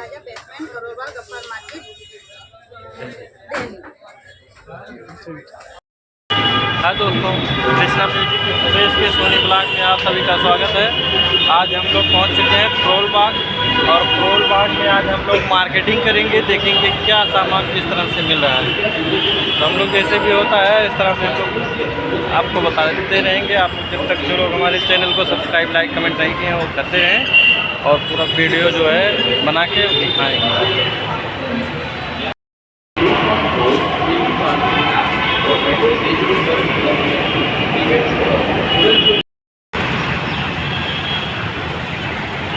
Plaza basement Karol Bagh Gaffar market Delhi. हाँ दोस्तों, Krishna music express के सोनी ब्लॉग में आप सभी का स्वागत है। आज हम लोग पहुंच चुके हैं करोलबाग और करोलबाग में आज हम लोग मार्केटिंग करेंगे, देखेंगे क्या सामान किस तरह से मिल रहा है। तो हम लोग जैसे भी होता है इस तरह से हम लोग आपको बताते रहेंगे। आप जब तक जो लोग हमारे चैनल को सब्सक्राइब लाइक कमेंट नहीं किए हैं वो करते रहें और पूरा वीडियो जो है बना के दिखाएँगे।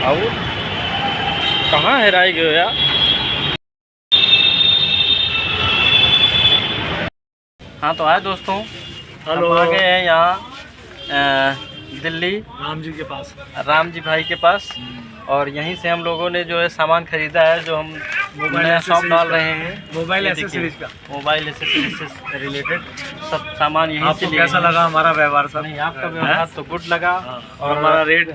आओ, कहाँ हेराई गए यार। हाँ तो आए दोस्तों, हम आ गए हैं यहाँ दिल्ली राम जी के पास, राम जी भाई के पास। और यहीं से हम लोगों ने जो है सामान खरीदा है, जो हम नया शॉप डाल रहे हैं मोबाइल एसेसरीज का, मोबाइल एसेसरीज से रिलेटेड सब सामान यहीं से। कैसा लगा हमारा व्यवहार सर? नहीं, आपका व्यवहार तो गुड लगा और हमारा रेट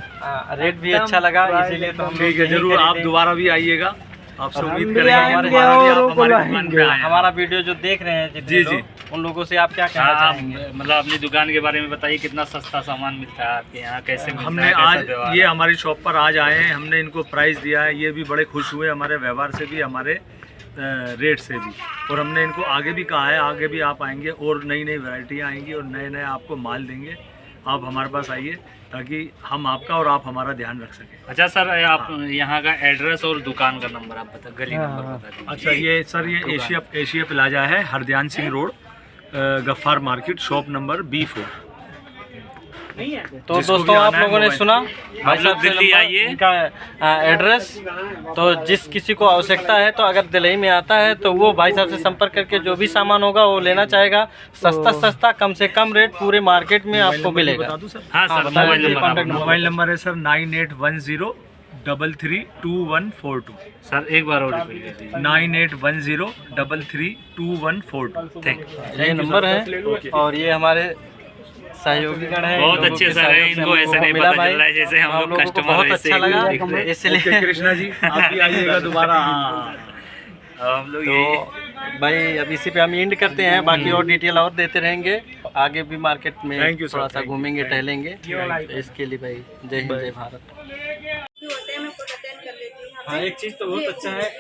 भी अच्छा लगा, इसीलिए तो हम ठीक है। जरूर आप दोबारा भी आइएगा, आपसे उम्मीद करेंगे हमारा वीडियो जो देख रहे हैं जी जी, उन लोगों से आप क्या कहना चाहेंगे? मतलब अपनी दुकान के बारे में बताइए, कितना सस्ता सामान मिलता है आपके यहाँ, कैसे मिलता हमने है, आज ये हमारी शॉप पर आज आए हैं, हमने इनको प्राइस दिया है, ये भी बड़े खुश हुए हमारे व्यवहार से भी, हमारे रेट से भी। और हमने इनको आगे भी कहा है, आगे भी आप आएंगे और नई नई वैरायटियाँ आएंगी और नए नए आपको माल देंगे। आप हमारे पास आइए ताकि हम आपका और आप हमारा ध्यान रख सकें। अच्छा सर, आप यहाँ का एड्रेस और दुकान का नंबर आप बता, गली नंबर बता दीजिए। अच्छा, ये सर ये एशिया प्लाजा है, Hardayan Singh road, Gaffar market, shop number B4। तो दोस्तों आप लोगों ने सुना, आप लोग दिल्ली आइए, इनका एड्रेस। तो जिस किसी को आवश्यकता है तो अगर दिल्ली में आता है तो वो भाई साहब से संपर्क करके जो भी सामान होगा वो लेना चाहेगा। सस्ता कम से कम रेट पूरे मार्केट में आपको मिलेगा। हाँ सर, मोबाइल नंबर है सर 9810332142। सर एक बार और रिपीट कर दीजिए। 9810332142। थैंक ये नंबर है। और ये हमारे सहयोगी गण है, बहुत अच्छे सर है, इनको ऐसे नहीं पता चल रहा है जैसे हम लोग कस्टमर। बहुत अच्छा लगा, इसलिए कृष्णा जी आप भी आइएगा दोबारा। हम लोग तो भाई अब इसी पे हम एंड करते हैं, बाकी और डिटेल और देते रहेंगे आगे भी मार्केट में। थोड़ा सा घूमेंगे टहलेंगे, तो इसके लिए भाई जय हिंद जय भारत। हाँ, एक चीज़ तो बहुत अच्छा है,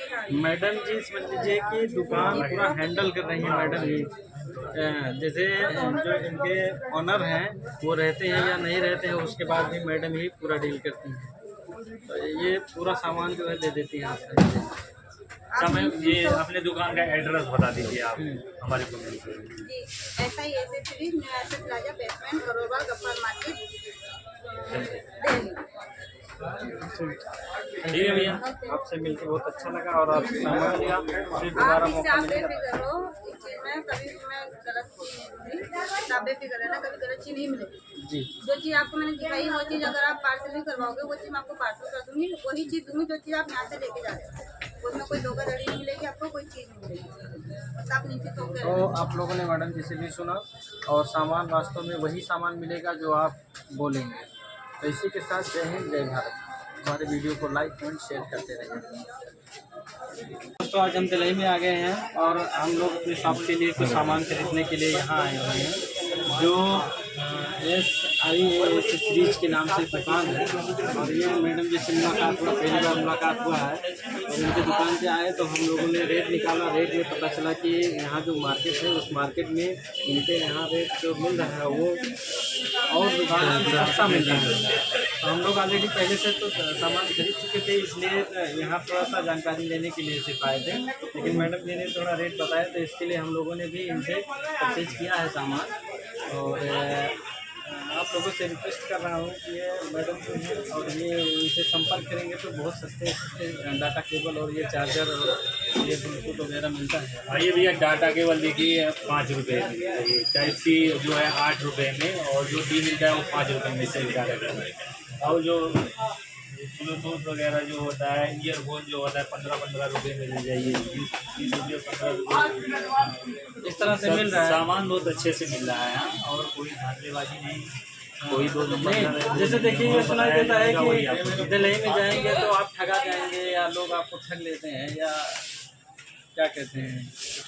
मैडम जी समझ लीजिए कि दुकान पूरा हैंडल कर रही है मैडम जी। जैसे जो इनके ऑनर हैं वो रहते हैं या नहीं रहते हैं, उसके बाद भी मैडम ही पूरा डील करती हैं। तो ये पूरा सामान जो है दे देती हैं आपको। समय ये अपने दुकान का एड्रेस बता दीजिए आप हमारे को। जी, ऐसा ही accessories new asset plaza basement Karol Bagh Gaffar market Delhi. ठीक है भैया, आपसे मिलकर बहुत अच्छा लगा और आपसे सामान लिया, फिर दोबारा मौका मिलेगा। कभी मैं गलत बेफिक्र है ना, कभी गलत चीज़ नहीं मिलेगी जी। जो चीज़ आपको मैंने दिखाई वो चीज़ अगर आप पार्सल भी करवाओगे वो चीज़ मैं आपको पार्सल कर दूँगी, वही चीज़ दूँगी जो चीज़ आप यहाँ से लेके जा रहे हो। उसमें कोई धोखाधड़ी नहीं मिलेगी आपको, कोई चीज़ नहीं मिलेगी, बस आप निश्चित होकर। तो आप लोगों ने मैडम जी से भी सुना और सामान वास्तव में वही सामान मिलेगा जो आप बोलेंगे। तो इसी के साथ जय हिंद जय भारत। हमारे वीडियो को लाइक कमेंट शेयर करते रहिए। दोस्तों आज हम दिल्ली में आ गए हैं और हम लोग अपने शॉप के लिए कुछ सामान खरीदने के लिए यहाँ आए हुए हैं, जो SI एसेसरीज के नाम से दुकान है। और ये मैडम जी से मुलाकात हुआ, पहली बार मुलाकात हुआ है और इनके दुकान पे आए तो हम लोगों ने रेट निकाला। रेट में पता चला कि यहाँ जो मार्केट है उस मार्केट में इनके यहाँ रेट जो मिल रहा है वो और दुकान से सस्ता मिल रहा है। तो हम लोग ऑलरेडी पहले से तो सामान खरीद चुके थे, इसलिए यहाँ थोड़ा सा जानकारी लेने के लिए सिर्फ आए थे। लेकिन मैडम जी ने थोड़ा रेट बताया तो इसके लिए हम लोगों ने भी इनसे परचेज किया है सामान। और आप लोगों से रिक्वेस्ट कर रहा हूँ कि ये मैडम जो है और ये इनसे संपर्क करेंगे तो बहुत सस्ते डाटा केबल और ये चार्जर और ये ब्लूटूथ वगैरह मिलता है। आइए भैया, डाटा केबल देखिए 5 रुपये में, ये टाइप-C जो है 8 रुपये में, और जो D मिलता है वो 5 रुपये में से डाटा केबल। और जो ब्लूटूथ वगैरह जो होता है, ईयरफोन जो होता है 15-15 रुपये में मिल जाइए, 20 रुपये 15 रुपये, इस तरह से मिल रहा है। सामान बहुत अच्छे से मिल रहा है यहाँ, और कोई धांधलेबाजी नहीं कोई दो नंबर का नहीं, है, जैसे देखिए ये सुनाई देता है कि दिल्ली में जाएंगे तो आप ठगा जाएंगे या लोग आपको ठग लेते हैं या क्या कहते हैं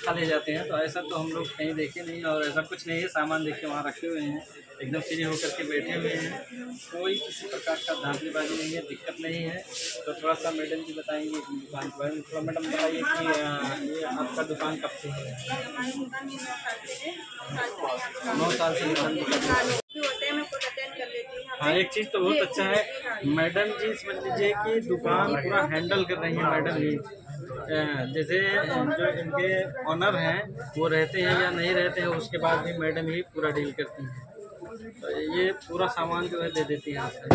खा ले जाते हैं, तो ऐसा तो हम लोग कहीं देखे नहीं और ऐसा कुछ नहीं है। सामान देख के वहाँ रखे हुए हैं, एकदम फ्री होकर के बैठे हुए हैं, कोई किसी प्रकार का धांधलीबाजी नहीं है, दिक्कत नहीं है। तो थोड़ा सा मैडम जी बताएंगे अपनी दुकान के बारे में। थोड़ा मैडम बताइए कि ये आपका दुकान कब से है? हमारी दुकान ये 9 साल से है, 9 साल से दुकान होते हैं, मैं खुद अटेंड कर लेती हूँ। हाँ, एक चीज़ तो बहुत अच्छा है मैडम जी, समझ लीजिए कि दुकान पूरा हैंडल कर रही है मैडम जी। जैसे जो इनके ऑनर हैं वो रहते हैं या नहीं रहते हैं, उसके बाद भी मैडम ही पूरा डील करती हैं। तो ये पूरा सामान जो है दे देती हैं आपको।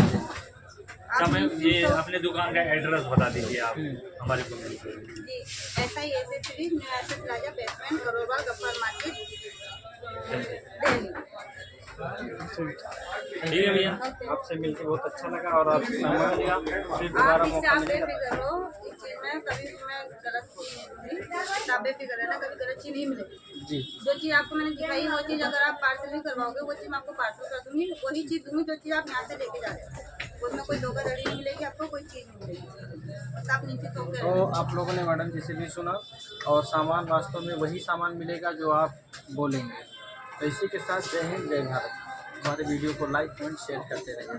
समय ये अपने दुकान का एड्रेस बता दीजिए आप हमारे को। जी, ऐसा ही ऐसे सीरीज न्यू ऐसे plaza basement करोड़बाग Gaffar market Delhi. ठीक है भैया, आपसे मिलकर बहुत अच्छा लगा और आपसे सामान लिया, फिर दोबारा आप इससे मौका आप मिलेगा। बेफिक्र हो, इस चीज़ में कभी भी मैं गलत चीज़ नहीं दूंगी, आप बेफिक्र रहना, कभी गलत चीज़ नहीं मिलेगी। जी, जो चीज़ आपको मैंने दिखाई वो चीज़ अगर आप पार्सल भी करवाओगे वो चीज़ मैं आपको पार्सल कर दूंगी, वही चीज़ दूंगी जो चीज़ आप यहाँ से लेके जा रहे हो। उसमें कोई धोखाधड़ी नहीं मिलेगी आपको, कोई चीज़ नहीं मिलेगी, बस आप नीचे होकर तो आप लोगों ने मैडम जी से भी सुना और सामान वास्तव में वही सामान मिलेगा जो आप बोलेंगे। तो इसी के साथ जय हिंद, जय भारत। हमारे वीडियो को लाइक एंड शेयर करते रहिए।